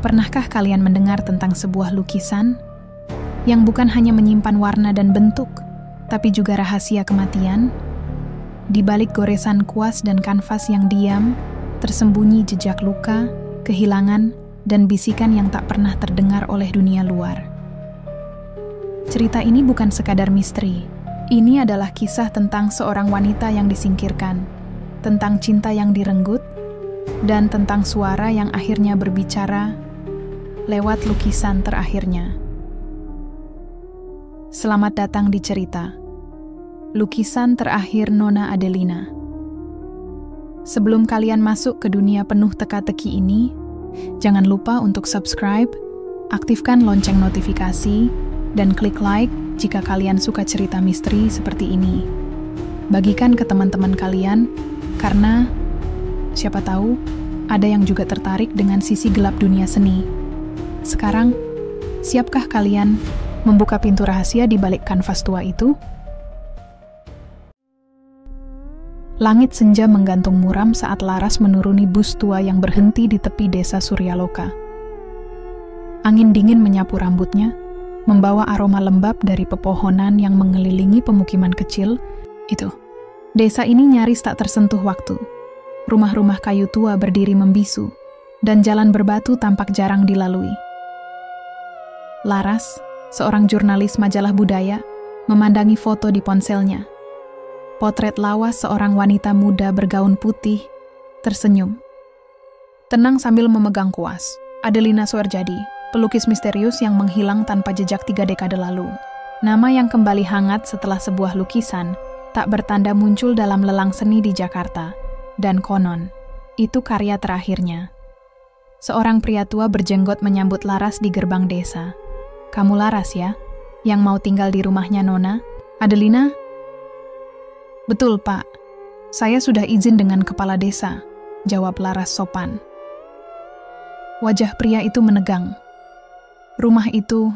Pernahkah kalian mendengar tentang sebuah lukisan yang bukan hanya menyimpan warna dan bentuk, tapi juga rahasia kematian? Di balik goresan kuas dan kanvas yang diam, tersembunyi jejak luka, kehilangan, dan bisikan yang tak pernah terdengar oleh dunia luar. Cerita ini bukan sekadar misteri. Ini adalah kisah tentang seorang wanita yang disingkirkan, tentang cinta yang direnggut, dan tentang suara yang akhirnya berbicara lewat lukisan terakhirnya. Selamat datang di cerita Lukisan Terakhir Nona Adelina. Sebelum kalian masuk ke dunia penuh teka-teki ini, jangan lupa untuk subscribe, aktifkan lonceng notifikasi, dan klik like jika kalian suka cerita misteri seperti ini. Bagikan ke teman-teman kalian, karena siapa tahu ada yang juga tertarik dengan sisi gelap dunia seni. Sekarang, siapkah kalian membuka pintu rahasia di balik kanvas tua itu? Langit senja menggantung muram saat Laras menuruni bus tua yang berhenti di tepi desa Suryaloka. Angin dingin menyapu rambutnya, membawa aroma lembab dari pepohonan yang mengelilingi pemukiman kecil itu. Desa ini nyaris tak tersentuh waktu. Rumah-rumah kayu tua berdiri membisu, dan jalan berbatu tampak jarang dilalui. Laras, seorang jurnalis majalah budaya, memandangi foto di ponselnya. Potret lawas seorang wanita muda bergaun putih, tersenyum. Tenang sambil memegang kuas, Adelina Suarjadi, pelukis misterius yang menghilang tanpa jejak 3 dekade lalu. Nama yang kembali hangat setelah sebuah lukisan tak bertanda muncul dalam lelang seni di Jakarta. Dan konon, itu karya terakhirnya. Seorang pria tua berjenggot menyambut Laras di gerbang desa. "Kamu Laras ya, yang mau tinggal di rumahnya Nona Adelina?" "Betul, Pak. Saya sudah izin dengan kepala desa," jawab Laras sopan. Wajah pria itu menegang. Rumah itu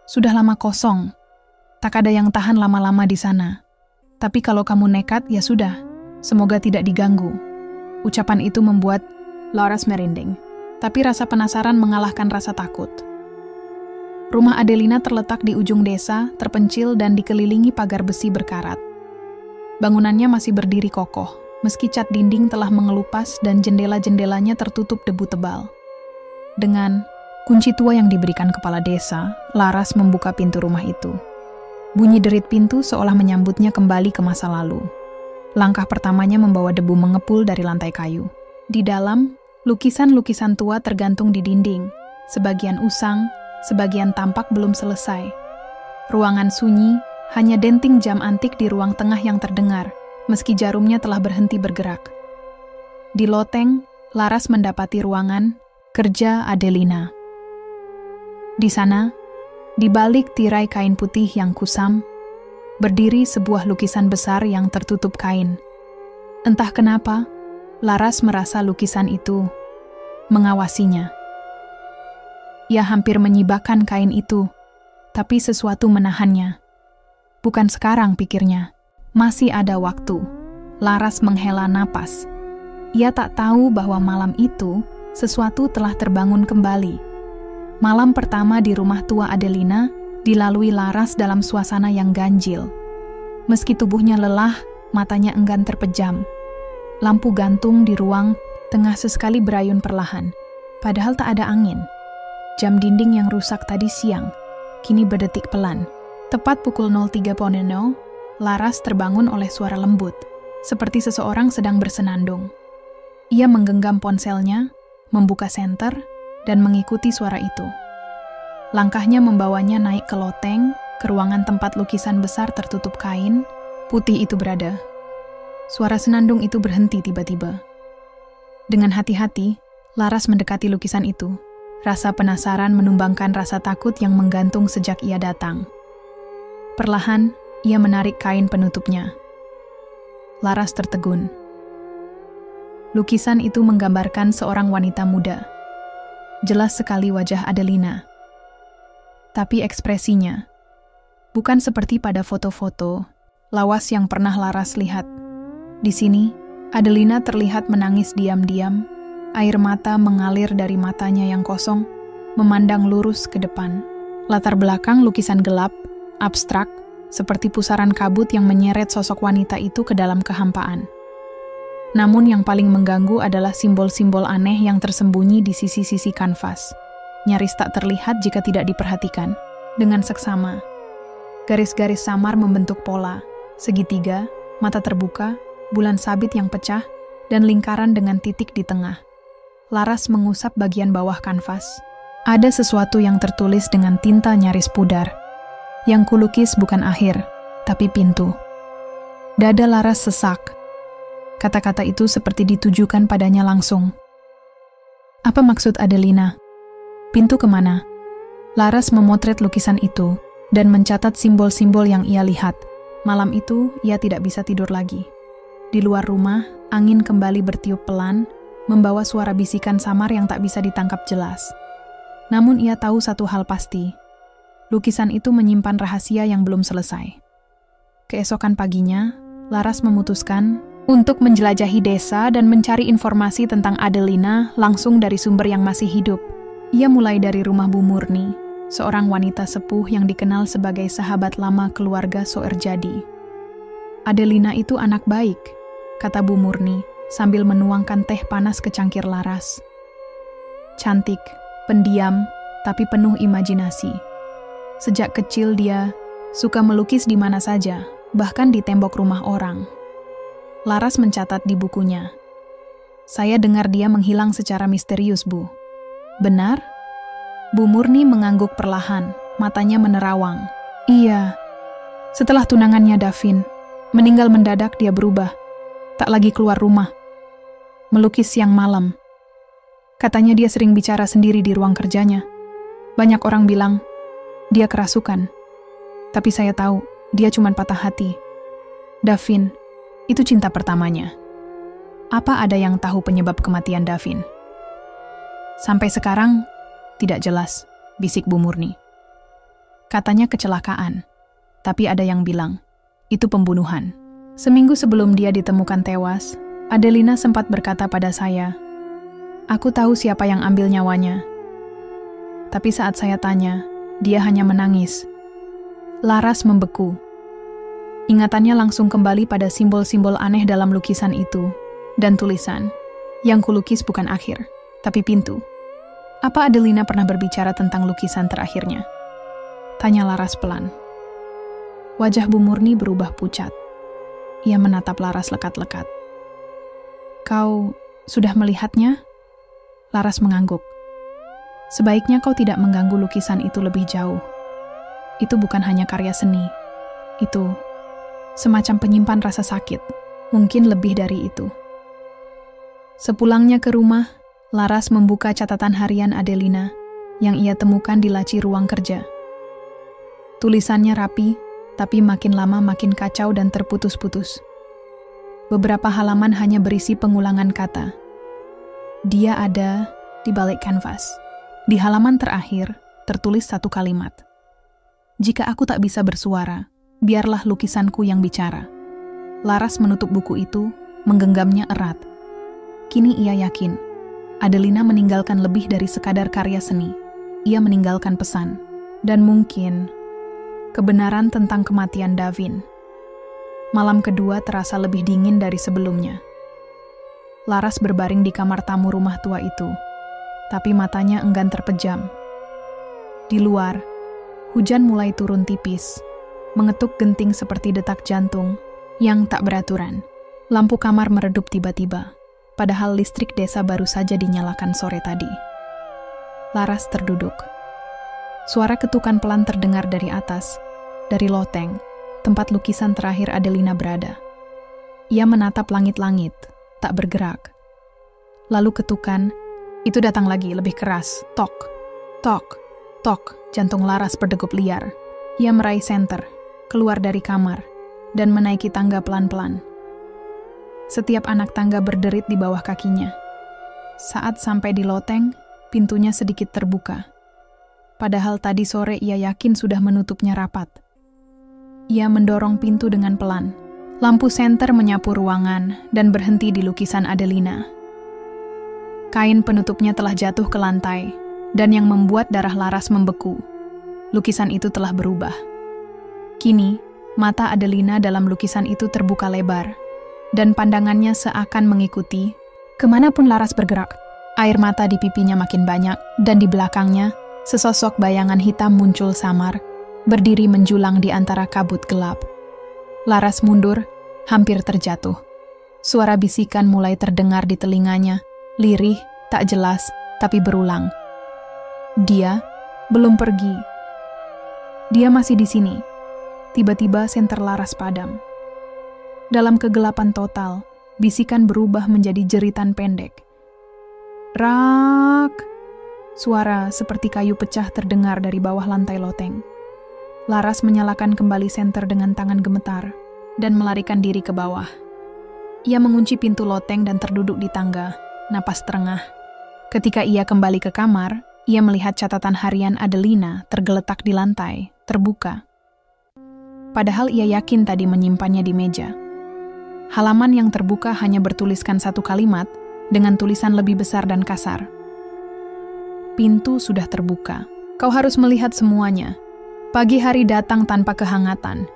sudah lama kosong. Tak ada yang tahan lama-lama di sana. Tapi kalau kamu nekat, ya sudah. Semoga tidak diganggu. Ucapan itu membuat Laras merinding. Tapi rasa penasaran mengalahkan rasa takut. Rumah Adelina terletak di ujung desa, terpencil dan dikelilingi pagar besi berkarat. Bangunannya masih berdiri kokoh, meski cat dinding telah mengelupas dan jendela-jendelanya tertutup debu tebal. Dengan kunci tua yang diberikan kepala desa, Laras membuka pintu rumah itu. Bunyi derit pintu seolah menyambutnya kembali ke masa lalu. Langkah pertamanya membawa debu mengepul dari lantai kayu. Di dalam, lukisan-lukisan tua tergantung di dinding. Sebagian usang, sebagian tampak belum selesai. Ruangan sunyi, hanya denting jam antik di ruang tengah yang terdengar, meski jarumnya telah berhenti bergerak. Di loteng, Laras mendapati ruangan kerja Adelina. Di sana, di balik tirai kain putih yang kusam, berdiri sebuah lukisan besar yang tertutup kain. Entah kenapa, Laras merasa lukisan itu mengawasinya. Ia hampir menyibakkan kain itu, tapi sesuatu menahannya. Bukan sekarang, pikirnya. Masih ada waktu. Laras menghela napas. Ia tak tahu bahwa malam itu, sesuatu telah terbangun kembali. Malam pertama di rumah tua Adelina dilalui Laras dalam suasana yang ganjil. Meski tubuhnya lelah, matanya enggan terpejam. Lampu gantung di ruang tengah sesekali berayun perlahan, padahal tak ada angin. Jam dinding yang rusak tadi siang, kini berdetik pelan. Tepat pukul 03.00, Laras terbangun oleh suara lembut, seperti seseorang sedang bersenandung. Ia menggenggam ponselnya, membuka senter, dan mengikuti suara itu. Langkahnya membawanya naik ke loteng, ke ruangan tempat lukisan besar tertutup kain, putih itu berada. Suara senandung itu berhenti tiba-tiba. Dengan hati-hati, Laras mendekati lukisan itu. Rasa penasaran menumbangkan rasa takut yang menggantung sejak ia datang. Perlahan, ia menarik kain penutupnya. Laras tertegun. Lukisan itu menggambarkan seorang wanita muda. Jelas sekali wajah Adelina. Tapi ekspresinya bukan seperti pada foto-foto lawas yang pernah Laras lihat. Di sini, Adelina terlihat menangis diam-diam, air mata mengalir dari matanya yang kosong, memandang lurus ke depan. Latar belakang lukisan gelap, abstrak, seperti pusaran kabut yang menyeret sosok wanita itu ke dalam kehampaan. Namun yang paling mengganggu adalah simbol-simbol aneh yang tersembunyi di sisi-sisi kanvas. Nyaris tak terlihat jika tidak diperhatikan. Dengan seksama, garis-garis samar membentuk pola, segitiga, mata terbuka, bulan sabit yang pecah, dan lingkaran dengan titik di tengah. Laras mengusap bagian bawah kanvas. Ada sesuatu yang tertulis dengan tinta nyaris pudar. Yang kulukis bukan akhir, tapi pintu. Dada Laras sesak. Kata-kata itu seperti ditujukan padanya langsung. Apa maksud Adelina? Pintu kemana? Laras memotret lukisan itu dan mencatat simbol-simbol yang ia lihat. Malam itu, ia tidak bisa tidur lagi. Di luar rumah, angin kembali bertiup pelan, membawa suara bisikan samar yang tak bisa ditangkap jelas. Namun ia tahu satu hal pasti. Lukisan itu menyimpan rahasia yang belum selesai. Keesokan paginya, Laras memutuskan untuk menjelajahi desa dan mencari informasi tentang Adelina langsung dari sumber yang masih hidup. Ia mulai dari rumah Bu Murni, seorang wanita sepuh yang dikenal sebagai sahabat lama keluarga Soerjadi. Adelina itu anak baik, kata Bu Murni sambil menuangkan teh panas ke cangkir Laras. Cantik, pendiam, tapi penuh imajinasi. Sejak kecil dia suka melukis di mana saja, bahkan di tembok rumah orang. Laras mencatat di bukunya. Saya dengar dia menghilang secara misterius, Bu. Benar? Bu Murni mengangguk perlahan, matanya menerawang. Iya. Setelah tunangannya Davin, meninggal mendadak dia berubah. Tak lagi keluar rumah. Melukis siang malam. Katanya dia sering bicara sendiri di ruang kerjanya. Banyak orang bilang, dia kerasukan. Tapi saya tahu, dia cuma patah hati. Davin, itu cinta pertamanya. Apa ada yang tahu penyebab kematian Davin? Sampai sekarang, tidak jelas, bisik Bu Murni. Katanya kecelakaan, tapi ada yang bilang, itu pembunuhan. Seminggu sebelum dia ditemukan tewas, Adelina sempat berkata pada saya, aku tahu siapa yang ambil nyawanya. Tapi saat saya tanya, dia hanya menangis. Laras membeku. Ingatannya langsung kembali pada simbol-simbol aneh dalam lukisan itu, dan tulisan, yang kulukis bukan akhir, tapi pintu. Apa Adelina pernah berbicara tentang lukisan terakhirnya? Tanya Laras pelan. Wajah Bu Murni berubah pucat. Ia menatap Laras lekat-lekat. Kau sudah melihatnya? Laras mengangguk. Sebaiknya kau tidak mengganggu lukisan itu lebih jauh. Itu bukan hanya karya seni. Itu semacam penyimpan rasa sakit. Mungkin lebih dari itu. Sepulangnya ke rumah, Laras membuka catatan harian Adelina yang ia temukan di laci ruang kerja. Tulisannya rapi, tapi makin lama makin kacau dan terputus-putus. Beberapa halaman hanya berisi pengulangan kata. Dia ada di balik kanvas. Di halaman terakhir, tertulis satu kalimat. Jika aku tak bisa bersuara, biarlah lukisanku yang bicara. Laras menutup buku itu, menggenggamnya erat. Kini ia yakin, Adelina meninggalkan lebih dari sekadar karya seni. Ia meninggalkan pesan, dan mungkin kebenaran tentang kematian Davin. Malam kedua terasa lebih dingin dari sebelumnya. Laras berbaring di kamar tamu rumah tua itu, tapi matanya enggan terpejam. Di luar, hujan mulai turun tipis, mengetuk genting seperti detak jantung yang tak beraturan. Lampu kamar meredup tiba-tiba, padahal listrik desa baru saja dinyalakan sore tadi. Laras terduduk. Suara ketukan pelan terdengar dari atas, dari loteng, tempat lukisan terakhir Adelina berada. Ia menatap langit-langit, tak bergerak. Lalu ketukan, itu datang lagi lebih keras. Tok, tok, tok, jantung Laras berdegup liar. Ia meraih senter, keluar dari kamar, dan menaiki tangga pelan-pelan. Setiap anak tangga berderit di bawah kakinya. Saat sampai di loteng, pintunya sedikit terbuka. Padahal tadi sore ia yakin sudah menutupnya rapat. Ia mendorong pintu dengan pelan. Lampu senter menyapu ruangan dan berhenti di lukisan Adelina. Kain penutupnya telah jatuh ke lantai, dan yang membuat darah Laras membeku. Lukisan itu telah berubah. Kini, mata Adelina dalam lukisan itu terbuka lebar, dan pandangannya seakan mengikuti kemanapun Laras bergerak. Air mata di pipinya makin banyak, dan di belakangnya, sesosok bayangan hitam muncul samar, berdiri menjulang di antara kabut gelap. Laras mundur, hampir terjatuh. Suara bisikan mulai terdengar di telinganya, lirih, tak jelas, tapi berulang. Dia belum pergi. Dia masih di sini. Tiba-tiba senter Laras padam. Dalam kegelapan total, bisikan berubah menjadi jeritan pendek. Rak! Suara seperti kayu pecah terdengar dari bawah lantai loteng. Laras menyalakan kembali senter dengan tangan gemetar dan melarikan diri ke bawah. Ia mengunci pintu loteng dan terduduk di tangga, napas terengah. Ketika ia kembali ke kamar, ia melihat catatan harian Adelina tergeletak di lantai, terbuka. Padahal ia yakin tadi menyimpannya di meja. Halaman yang terbuka hanya bertuliskan satu kalimat dengan tulisan lebih besar dan kasar. Pintu sudah terbuka. Kau harus melihat semuanya. Pagi hari datang tanpa kehangatan.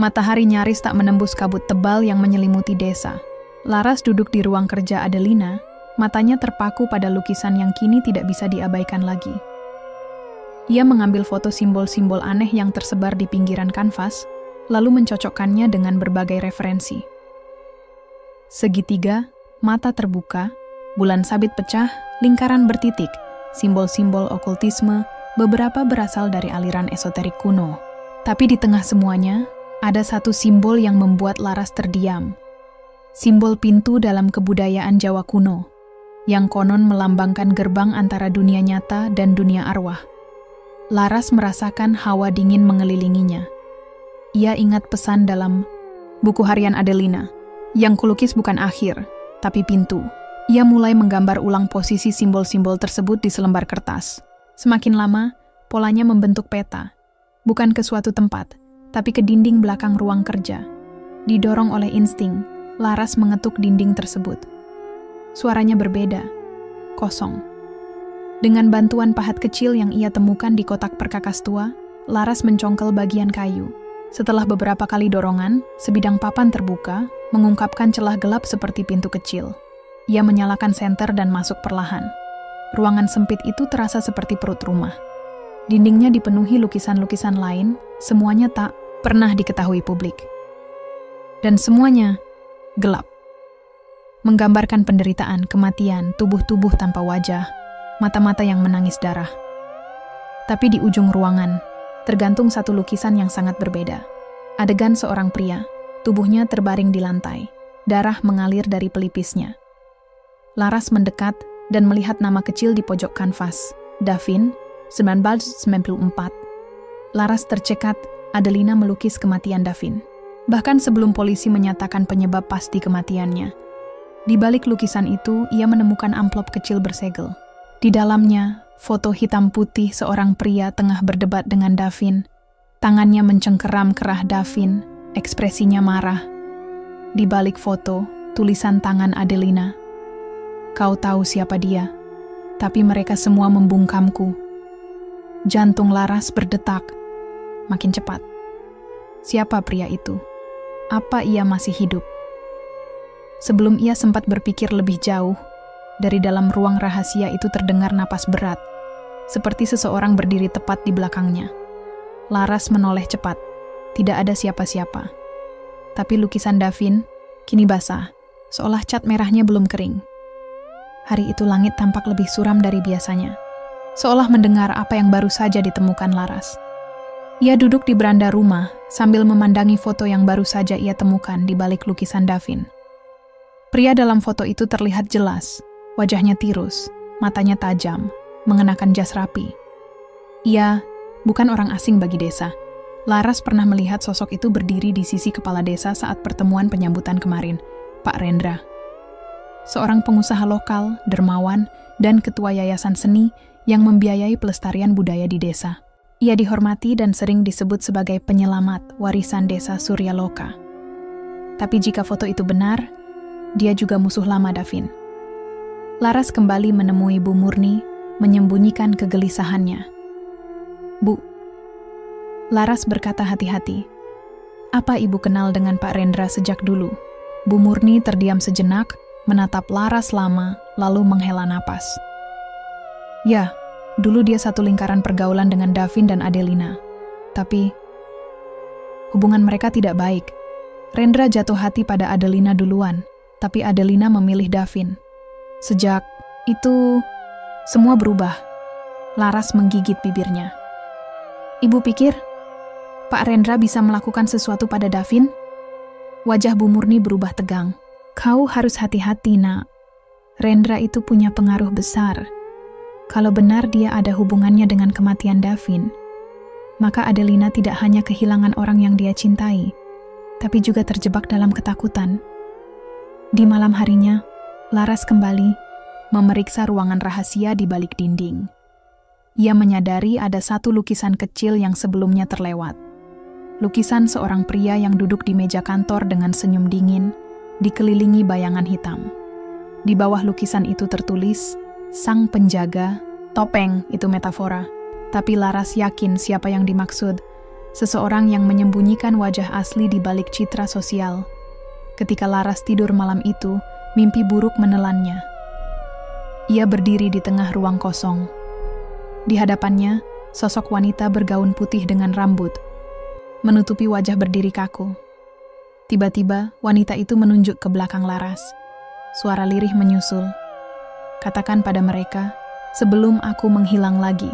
Matahari nyaris tak menembus kabut tebal yang menyelimuti desa. Laras duduk di ruang kerja Adelina, matanya terpaku pada lukisan yang kini tidak bisa diabaikan lagi. Ia mengambil foto simbol-simbol aneh yang tersebar di pinggiran kanvas, lalu mencocokkannya dengan berbagai referensi. Segitiga, mata terbuka, bulan sabit pecah, lingkaran bertitik, simbol-simbol okultisme, beberapa berasal dari aliran esoterik kuno. Tapi di tengah semuanya, ada satu simbol yang membuat Laras terdiam. Simbol pintu dalam kebudayaan Jawa kuno, yang konon melambangkan gerbang antara dunia nyata dan dunia arwah. Laras merasakan hawa dingin mengelilinginya. Ia ingat pesan dalam buku harian Adelina, yang kulukis bukan akhir, tapi pintu. Ia mulai menggambar ulang posisi simbol-simbol tersebut di selembar kertas. Semakin lama, polanya membentuk peta, bukan ke suatu tempat, tapi ke dinding belakang ruang kerja. Didorong oleh insting, Laras mengetuk dinding tersebut. Suaranya berbeda, kosong. Dengan bantuan pahat kecil yang ia temukan di kotak perkakas tua, Laras mencongkel bagian kayu. Setelah beberapa kali dorongan, sebidang papan terbuka, mengungkapkan celah gelap seperti pintu kecil. Ia menyalakan senter dan masuk perlahan. Ruangan sempit itu terasa seperti perut rumah. Dindingnya dipenuhi lukisan-lukisan lain, semuanya tak pernah diketahui publik. Dan semuanya gelap. Menggambarkan penderitaan, kematian, tubuh-tubuh tanpa wajah, mata-mata yang menangis darah. Tapi di ujung ruangan, tergantung satu lukisan yang sangat berbeda. Adegan seorang pria, tubuhnya terbaring di lantai, darah mengalir dari pelipisnya. Laras mendekat dan melihat nama kecil di pojok kanvas, Davin, 1994. Laras tercekat, Adelina melukis kematian Davin. Bahkan sebelum polisi menyatakan penyebab pasti kematiannya. Di balik lukisan itu, ia menemukan amplop kecil bersegel. Di dalamnya, foto hitam putih seorang pria tengah berdebat dengan Davin. Tangannya mencengkeram kerah Davin, ekspresinya marah. Di balik foto, tulisan tangan Adelina. Kau tahu siapa dia, tapi mereka semua membungkamku. Jantung Laras berdetak, makin cepat. Siapa pria itu? Apa ia masih hidup? Sebelum ia sempat berpikir lebih jauh, dari dalam ruang rahasia itu terdengar napas berat, seperti seseorang berdiri tepat di belakangnya. Laras menoleh cepat, tidak ada siapa-siapa. Tapi lukisan Davin kini basah, seolah cat merahnya belum kering. Hari itu langit tampak lebih suram dari biasanya, seolah mendengar apa yang baru saja ditemukan Laras. Ia duduk di beranda rumah sambil memandangi foto yang baru saja ia temukan di balik lukisan Davin. Pria dalam foto itu terlihat jelas, wajahnya tirus, matanya tajam, mengenakan jas rapi. Ia bukan orang asing bagi desa. Laras pernah melihat sosok itu berdiri di sisi kepala desa saat pertemuan penyambutan kemarin, Pak Rendra. Seorang pengusaha lokal, dermawan, dan ketua yayasan seni yang membiayai pelestarian budaya di desa. Ia dihormati dan sering disebut sebagai penyelamat warisan desa Suryaloka. Tapi jika foto itu benar, dia juga musuh lama Davin. Laras kembali menemui Bu Murni, menyembunyikan kegelisahannya. "Bu," Laras berkata hati-hati, "apa Ibu kenal dengan Pak Rendra sejak dulu?" Bu Murni terdiam sejenak, menatap Laras lama, lalu menghela napas. "Ya, dulu dia satu lingkaran pergaulan dengan Davin dan Adelina. Tapi hubungan mereka tidak baik. Rendra jatuh hati pada Adelina duluan, tapi Adelina memilih Davin. Sejak itu, semua berubah." Laras menggigit bibirnya. "Ibu pikir Pak Rendra bisa melakukan sesuatu pada Davin?" Wajah Bu Murni berubah tegang. "Kau harus hati-hati, Nak. Rendra itu punya pengaruh besar. Kalau benar dia ada hubungannya dengan kematian Davin, maka Adelina tidak hanya kehilangan orang yang dia cintai, tapi juga terjebak dalam ketakutan." Di malam harinya, Laras kembali memeriksa ruangan rahasia di balik dinding. Ia menyadari ada satu lukisan kecil yang sebelumnya terlewat. Lukisan seorang pria yang duduk di meja kantor dengan senyum dingin, dikelilingi bayangan hitam. Di bawah lukisan itu tertulis, "Sang Penjaga." Topeng itu metafora, tapi Laras yakin siapa yang dimaksud. Seseorang yang menyembunyikan wajah asli di balik citra sosial. Ketika Laras tidur malam itu, mimpi buruk menelannya. Ia berdiri di tengah ruang kosong. Di hadapannya, sosok wanita bergaun putih dengan rambut, menutupi wajah berdiri kaku. Tiba-tiba, wanita itu menunjuk ke belakang Laras. Suara lirih menyusul. "Katakan pada mereka, sebelum aku menghilang lagi."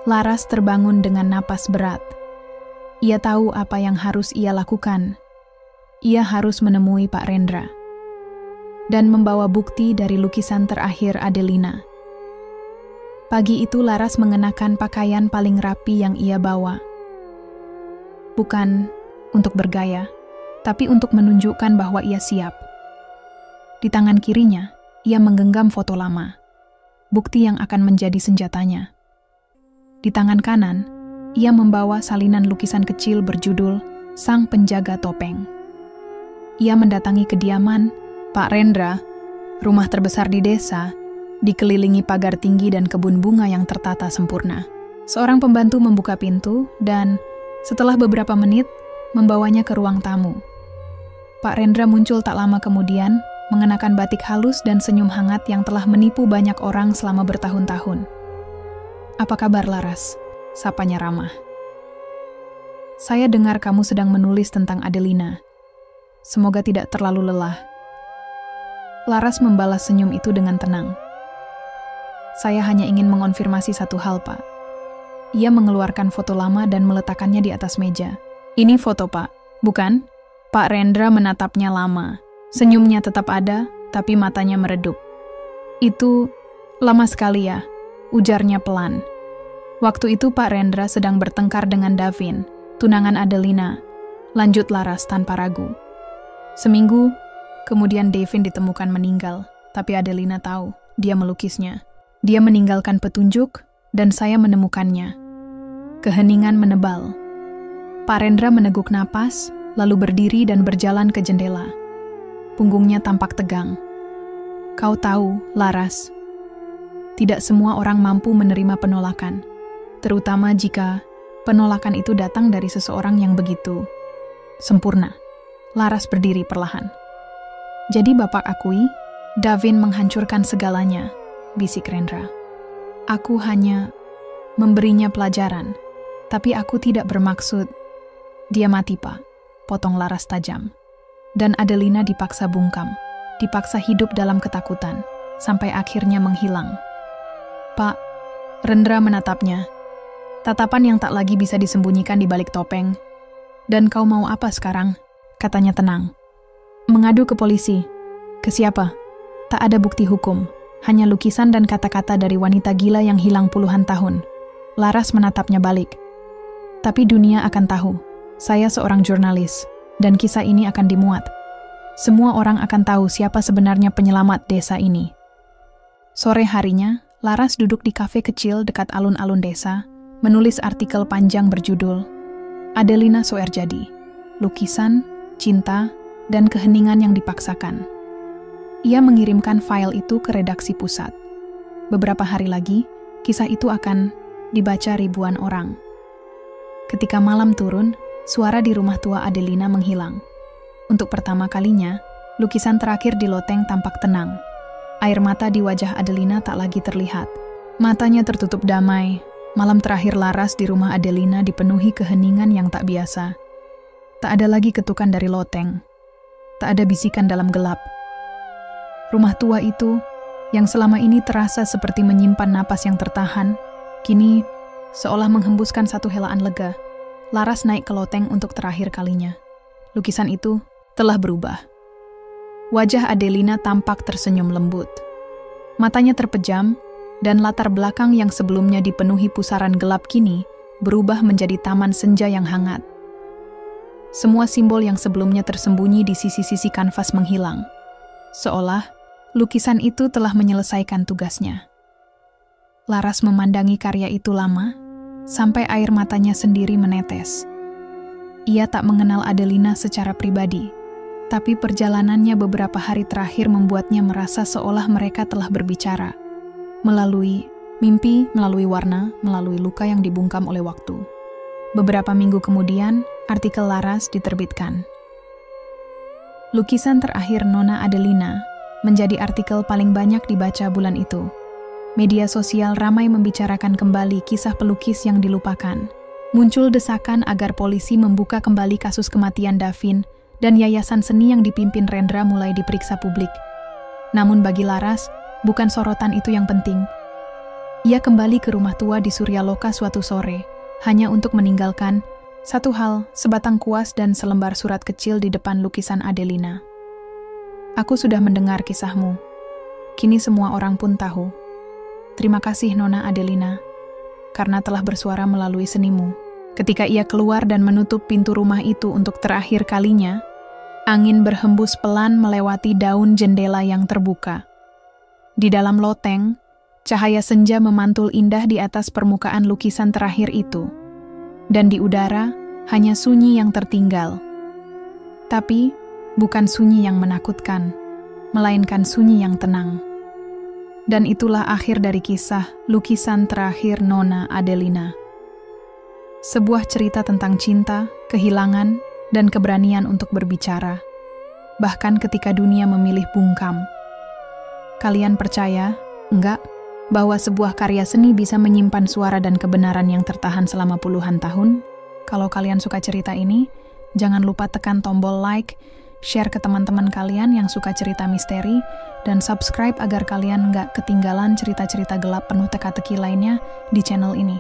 Laras terbangun dengan napas berat. Ia tahu apa yang harus ia lakukan. Ia harus menemui Pak Rendra dan membawa bukti dari lukisan terakhir Adelina. Pagi itu Laras mengenakan pakaian paling rapi yang ia bawa. Bukan untuk bergaya, tapi untuk menunjukkan bahwa ia siap. Di tangan kirinya, ia menggenggam foto lama, bukti yang akan menjadi senjatanya. Di tangan kanan, ia membawa salinan lukisan kecil berjudul "Sang Penjaga Topeng." Ia mendatangi kediaman Pak Rendra, rumah terbesar di desa, dikelilingi pagar tinggi dan kebun bunga yang tertata sempurna. Seorang pembantu membuka pintu dan setelah beberapa menit, membawanya ke ruang tamu. Pak Rendra muncul tak lama kemudian, mengenakan batik halus dan senyum hangat yang telah menipu banyak orang selama bertahun-tahun. "Apa kabar, Laras?" sapanya ramah. "Saya dengar kamu sedang menulis tentang Adelina. Semoga tidak terlalu lelah." Laras membalas senyum itu dengan tenang. "Saya hanya ingin mengonfirmasi satu hal, Pak." Ia mengeluarkan foto lama dan meletakkannya di atas meja. "Ini foto, Pak, bukan?" Pak Rendra menatapnya lama. Senyumnya tetap ada, tapi matanya meredup. "Itu lama sekali ya," ujarnya pelan. "Waktu itu Pak Rendra sedang bertengkar dengan Davin, tunangan Adelina." Lanjut Laras tanpa ragu. "Seminggu kemudian Davin ditemukan meninggal, tapi Adelina tahu dia melukisnya. Dia meninggalkan petunjuk, dan saya menemukannya." Keheningan menebal. Pak Rendra meneguk napas, lalu berdiri dan berjalan ke jendela. Punggungnya tampak tegang. "Kau tahu, Laras, tidak semua orang mampu menerima penolakan, terutama jika penolakan itu datang dari seseorang yang begitu sempurna." Laras berdiri perlahan. "Jadi Bapak akui, Davin menghancurkan segalanya," bisik Rendra. "Aku hanya memberinya pelajaran, tapi aku tidak bermaksud." "Dia mati, Pak," potong Laras tajam. Dan Adelina dipaksa bungkam, dipaksa hidup dalam ketakutan, sampai akhirnya menghilang. "Pak," Rendra menatapnya, tatapan yang tak lagi bisa disembunyikan di balik topeng. "Dan kau mau apa sekarang?" katanya tenang. "Mengadu ke polisi." "Ke siapa?" "Tak ada bukti hukum, hanya lukisan dan kata-kata dari wanita gila yang hilang puluhan tahun." Laras menatapnya balik. "Tapi dunia akan tahu, saya seorang jurnalis, dan kisah ini akan dimuat. Semua orang akan tahu siapa sebenarnya penyelamat desa ini." Sore harinya, Laras duduk di kafe kecil dekat alun-alun desa, menulis artikel panjang berjudul "Adelina Soerjadi, Lukisan, Cinta, dan Keheningan yang Dipaksakan." Ia mengirimkan file itu ke redaksi pusat. beberapa hari lagi, kisah itu akan dibaca ribuan orang. Ketika malam turun, suara di rumah tua Adelina menghilang. Untuk pertama kalinya, lukisan terakhir di loteng tampak tenang. Air mata di wajah Adelina tak lagi terlihat. Matanya tertutup damai. Malam terakhir laras di rumah Adelina dipenuhi keheningan yang tak biasa. Tak ada lagi ketukan dari loteng. Tak ada bisikan dalam gelap. Rumah tua itu, yang selama ini terasa seperti menyimpan napas yang tertahan, kini seolah menghembuskan satu helaan lega. Laras naik ke loteng untuk terakhir kalinya. Lukisan itu telah berubah. Wajah Adelina tampak tersenyum lembut. Matanya terpejam, dan latar belakang yang sebelumnya dipenuhi pusaran gelap kini berubah menjadi taman senja yang hangat. Semua simbol yang sebelumnya tersembunyi di sisi-sisi kanvas menghilang. Seolah lukisan itu telah menyelesaikan tugasnya. Laras memandangi karya itu lama, sampai air matanya sendiri menetes. Ia tak mengenal Adelina secara pribadi, tapi perjalanannya beberapa hari terakhir membuatnya merasa seolah mereka telah berbicara. Melalui mimpi, melalui warna, melalui luka yang dibungkam oleh waktu. Beberapa minggu kemudian, artikel Laras diterbitkan. Lukisan terakhir Nona Adelina menjadi artikel paling banyak dibaca bulan itu. Media sosial ramai membicarakan kembali kisah pelukis yang dilupakan. Muncul desakan agar polisi membuka kembali kasus kematian Davin, dan yayasan seni yang dipimpin Rendra mulai diperiksa publik. Namun bagi Laras, bukan sorotan itu yang penting. Ia kembali ke rumah tua di Suryaloka suatu sore, hanya untuk meninggalkan satu hal, sebatang kuas dan selembar surat kecil di depan lukisan Adelina. Aku sudah mendengar kisahmu. Kini semua orang pun tahu. Terima kasih Nona Adelina, karena telah bersuara melalui senimu. Ketika ia keluar dan menutup pintu rumah itu untuk terakhir kalinya, angin berhembus pelan melewati daun jendela yang terbuka. Di dalam loteng, cahaya senja memantul indah di atas permukaan lukisan terakhir itu. Dan di udara, hanya sunyi yang tertinggal. Tapi, bukan sunyi yang menakutkan, melainkan sunyi yang tenang. Dan itulah akhir dari kisah lukisan terakhir Nona Adelina. Sebuah cerita tentang cinta, kehilangan, dan keberanian untuk berbicara. Bahkan ketika dunia memilih bungkam. Kalian percaya, enggak, bahwa sebuah karya seni bisa menyimpan suara dan kebenaran yang tertahan selama puluhan tahun? Kalau kalian suka cerita ini, jangan lupa tekan tombol like, share ke teman-teman kalian yang suka cerita misteri, dan subscribe agar kalian nggak ketinggalan cerita-cerita gelap penuh teka-teki lainnya di channel ini.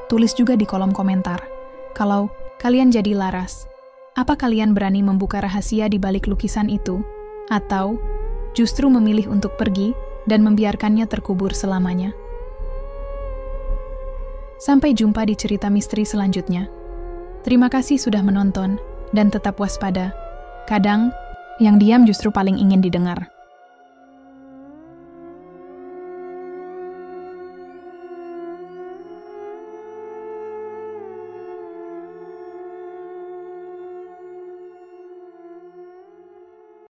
Tulis juga di kolom komentar, kalau kalian jadi Laras, apa kalian berani membuka rahasia di balik lukisan itu? Atau justru memilih untuk pergi dan membiarkannya terkubur selamanya? Sampai jumpa di cerita misteri selanjutnya. Terima kasih sudah menonton, dan tetap waspada. Kadang, yang diam justru paling ingin didengar.